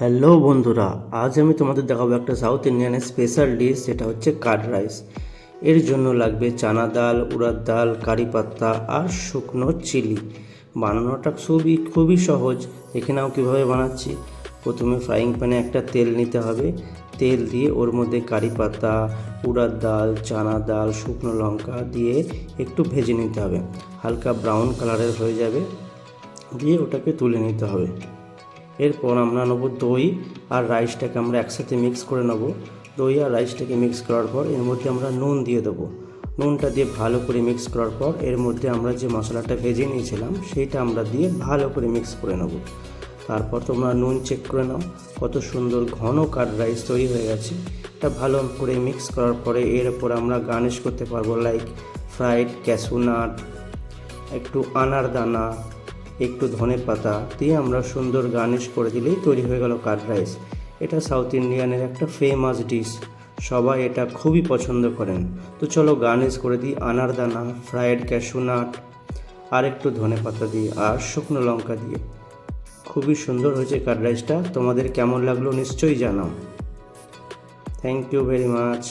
Hello বন্ধুরা, আজ আমি তোমাদের দেখাবো একটা সাউথ ইন্ডিয়ানের স্পেশাল ডিশ, যেটা হচ্ছে কার্ড রাইস। এর জন্য লাগবে চানা ডাল, উড়ার ডাল, কারি পাত্তা আর শুকনো চিলি। বানানোটা খুবই সহজ। দেখে নাও কীভাবে বানাচ্ছি। প্রথমে ফ্রাইং প্যানে একটা তেল নিতে হবে। তেল দিয়ে ওর মধ্যে কারি পাতা, উড়ার ডাল, চানা ডাল, শুকনো লঙ্কা দিয়ে একটু ভেজে নিতে হবে। হালকা ব্রাউন কালারের হয়ে যাবে, দিয়ে ওটাকে তুলে নিতে হবে। এরপর আমরা নেব দই আর রাইসটাকে আমরা একসাথে মিক্স করে নেব। দই আর রাইসটাকে মিক্স করার পর এর মধ্যে আমরা নুন দিয়ে দেবো। নুনটা দিয়ে ভালো করে মিক্স করার পর এর মধ্যে আমরা যে মশলাটা ভেজে নিয়েছিলাম সেইটা আমরা দিয়ে ভালো করে মিক্স করে নেব। তারপর তোমরা নুন চেক করে নাও। কত সুন্দর ঘন কার্ড রাইস তৈরি হয়ে গেছে। এটা ভালো করে মিক্স করার পরে এর ওপর আমরা গার্নিশ করতে পারবো, লাইক ফ্রাইড ক্যাশু নাট, একটু আনার দানা, একটু ধনে পাতা দিয়ে আমরা সুন্দর গার্নিশ করে দিলেই তৈরি হয়ে গেল কার্ড রাইস। এটা সাউথ ইন্ডিয়ানের একটা ফেমাস ডিশ, সবাই এটা খুবই পছন্দ করেন। তো চলো গার্নিশ করে দিই আনার দানা, ফ্রাইড ক্যাশু নাট আর একটু ধনে পাতা দিয়ে আর শুকনো লঙ্কা দিয়ে। খুবই সুন্দর হয়েছে কার্ড রাইসটা। তোমাদের কেমন লাগলো নিশ্চয়ই জানাও। Thank you very much.